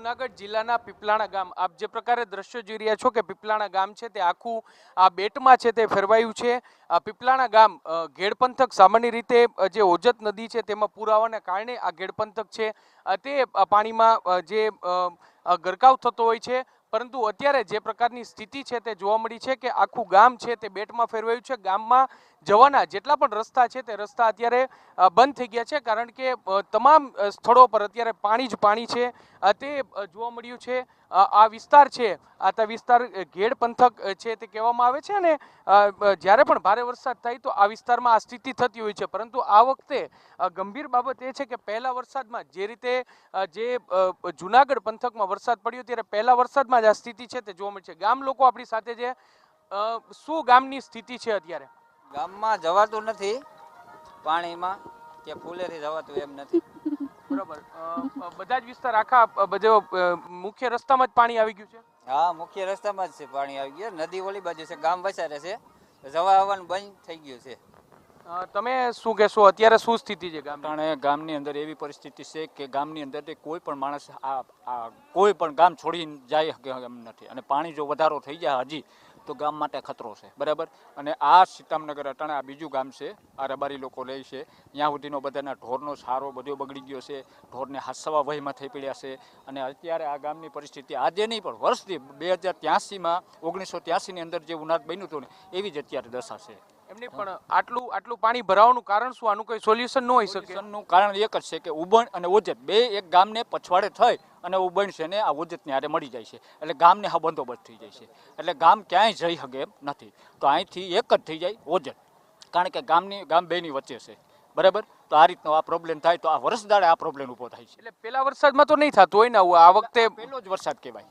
જૂનાગઢ જિલ્લાના પીપલાણા ગામ આપ જે પ્રકારે દ્રશ્યો જોઈ રહ્યા છો કે પીપલાણા ગામ છે તે આખું આ બેટમાં છે તે ફેરવાયું છે. આ પીપલાણા ગામ ઘેડ પંથક સામાન્ય રીતે જે ઓજત નદી છે તેમાં પૂર આવવાના કારણે આ ઘેડ પંથક છે તે પાણીમાં જે ગરકાવ થતો હોય છે. પરંતુ અત્યારે જે પ્રકારની સ્થિતિ છે તે જોવા મળી છે કે આખું ગામ છે તે બેટમાં ફેરવાયું છે. ગામમાં જવાના જેટલા પણ રસ્તા છે તે રસ્તા અત્યારે બંધ થઈ ગયા છે, કારણ કે તમામ સ્થળો પર અત્યારે પાણી જ પાણી છે તે જોવા મળ્યું છે. આ વિસ્તાર છે આ વિસ્તાર ઘેડ પંથક છે તે કહેવામાં આવે છે, અને જ્યારે પણ ભારે વરસાદ થાય તો આ વિસ્તારમાં આ સ્થિતિ થતી હોય છે. પરંતુ આ વખતે ગંભીર બાબત એ છે કે પહેલા વરસાદમાં જે રીતે જે જૂનાગઢ પંથકમાં વરસાદ પડ્યો ત્યારે પહેલા વરસાદમાં જ આ સ્થિતિ છે તે જોવા મળે છે. ગામ લોકો આપણી સાથે છે. શું ગામની સ્થિતિ છે અત્યારે? ગામમાં જવાતું નથી, પાણીમાં કે ફૂલેથી જવાતું એમ નથી. બરાબર. બધા જ વિસ્તાર આખા બધો મુખ્ય રસ્તામાં જ પાણી આવી ગયું છે? હા, મુખ્ય રસ્તામાં જ છે પાણી આવી ગયું. નદી ઓલી બાજુ છે, ગામ વસારે છે, જવા આવવાનું બંધ થઈ ગયું છે. તમે શું કહેશો, અત્યારે શું સ્થિતિ છે ગામની અંદર? એવી પરિસ્થિતિ છે કે ગામની અંદર કોઈ પણ માણસ કોઈ પણ ગામ છોડીને જાય શકે એમ નથી, અને પાણી જો વધારો થઈ જાય હજી તો ગામ માટે ખતરો છે. બરાબર. અને આ સીતામનગર અટાણે આ બીજું ગામ છે, આ રબારી લોકો લે છે. ત્યાં સુધીનો બધાના ઢોરનો સારો બધો બગડી ગયો છે, ઢોરને હાસવા વહીમાં થઈ પડ્યા છે. અને અત્યારે આ ગામની પરિસ્થિતિ આજે નહીં પણ વર્ષથી 2083માં 1983ની અંદર જે ઉનાળો બન્યું હતું ને એવી જ અત્યારે દશા છે. એમની પણ આટલું પાણી ભરાવાનું કારણ શું? આનું કોઈ સોલ્યુશન ન હોઈ શકે? સોલ્યુશનનું કારણ એક જ છે કે ઉબણ અને ઓજત બે એક ગામને પછવાડે થઈ અને ઉબણ છે ને આ ઓજતને હારે મળી જાય છે, એટલે ગામને હા બંદોબસ્ત થઈ જાય છે. એટલે ગામ ક્યાંય જઈ શકે એમ નથી. તો અહીંથી એક જ થઈ જાય ઓજત, કારણ કે ગામ બેની વચ્ચે છે. બરાબર. તો આ રીતનો આ પ્રોબ્લેમ થાય તો આ વર્ષદાડે આ પ્રોબ્લેમ ઊભો થાય છે. એટલે પેલા વરસાદમાં તો નહીં થતું હોય ને આ વખતે? પહેલો જ વરસાદ કહેવાય.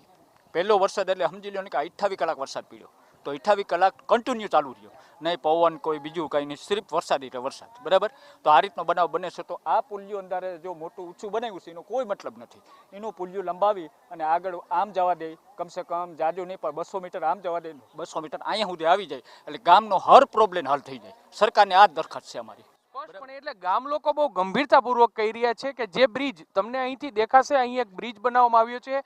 પહેલો વરસાદ એટલે સમજી લો ને કે 28 કલાક વરસાદ પડ્યો, તો 28 કલાક કન્ટિન્યુ ચાલુ રહ્યો, નહીં પવન કોઈ બીજું કંઈ નહીં, સિર્ફ વરસાદ એટલે વરસાદ. બરાબર. તો આ રીતનો બનાવ બને છે. તો આ પુલિયું અંધારે જો મોટું ઊંચું બનાવ્યું છે એનો કોઈ મતલબ નથી. એનું પુલિયું લંબાવી અને આગળ આમ જવા દે, કમસે કમ જાજુ નહીં પણ 200 મીટર આમ જવા દે, 200 મીટર અહીંયા સુધી આવી જાય એટલે ગામનો હર પ્રોબ્લેમ હલ થઈ જાય. સરકારને આ જ દરખાસ્ત છે અમારી. એટલે ગામ લોકો બહુ ગંભીરતાપૂર્વક કહી રહ્યા છે કે જે બ્રિજ તમને અહીંથી દેખાશે, અહીં એક બ્રિજ બનાવવામાં આવ્યો છે,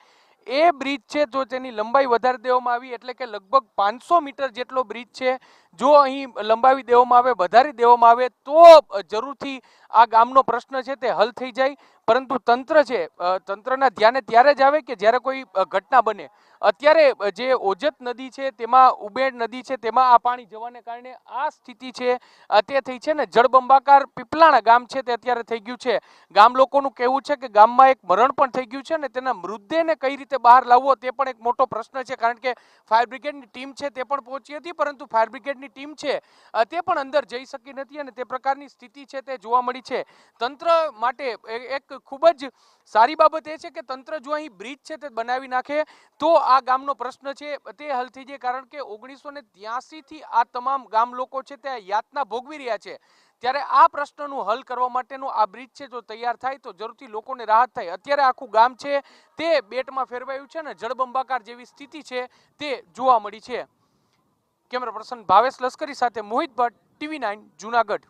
એ બ્રિજ છે જો તેની લંબાઈ વધારી દેવામાં આવી એટલે કે લગભગ 500 મીટર જેટલો બ્રિજ છે, જો અહીં લંબાવી દેવામાં આવે, વધારી દેવામાં આવે તો જરૂરથી આ ગામનો પ્રશ્ન છે તે હલ થઈ જાય. પરંતુ તંત્ર છે, તંત્રના ધ્યાને ત્યારે જ આવે કે જ્યારે કોઈ ઘટના બને. અત્યારે જે ઓજત નદી છે તેમાં ઉબેડ નદી છે તેમાં આ પાણી જવાને કારણે આ સ્થિતિ છે તે થઈ છે ને જળબંબાકાર પીપલાણા ગામ છે તે અત્યારે થઈ ગયું છે. ગામ લોકોનું કહેવું છે કે ગામમાં એક મરણ પણ થઈ ગયું છે ને તેના મૃતદેહને કઈ રીતે બહાર લાવવો તે પણ એક મોટો પ્રશ્ન છે, કારણ કે ફાયર બ્રિગેડની ટીમ છે તે પણ પહોંચી હતી, પરંતુ ફાયર બ્રિગેડની ટીમ છે તે પણ અંદર જઈ શકી નથી, અને તે પ્રકારની સ્થિતિ છે તે જોવા મળી છે. તંત્ર માટે એક ખૂબ જ સારી બાબત એ છે કે તંત્ર જો અહીં બ્રિજ છે તે બનાવી નાખે તો આ ગામનો પ્રશ્ન છે તે હલ થઈ જાય, કારણ કે 1983 થી આ તમામ ગામ લોકો છે તે યાતના ભોગવી રહ્યા છે. ત્યારે આ પ્રશ્નનું હલ કરવા માટેનું આ બ્રિજ છે જો તૈયાર થાય તો જરૂરથી લોકોને રાહત થાય. અત્યારે આખું ગામ છે તે બેટમાં ફેરવાયું છે ને જળબંબાકાર જેવી સ્થિતિ છે તે જોવા મળી છે. કેમેરા પર્સન ભાવેશ લશ્કરી સાથે મોહિત ભટ્ટ, TV9 જૂનાગઢ.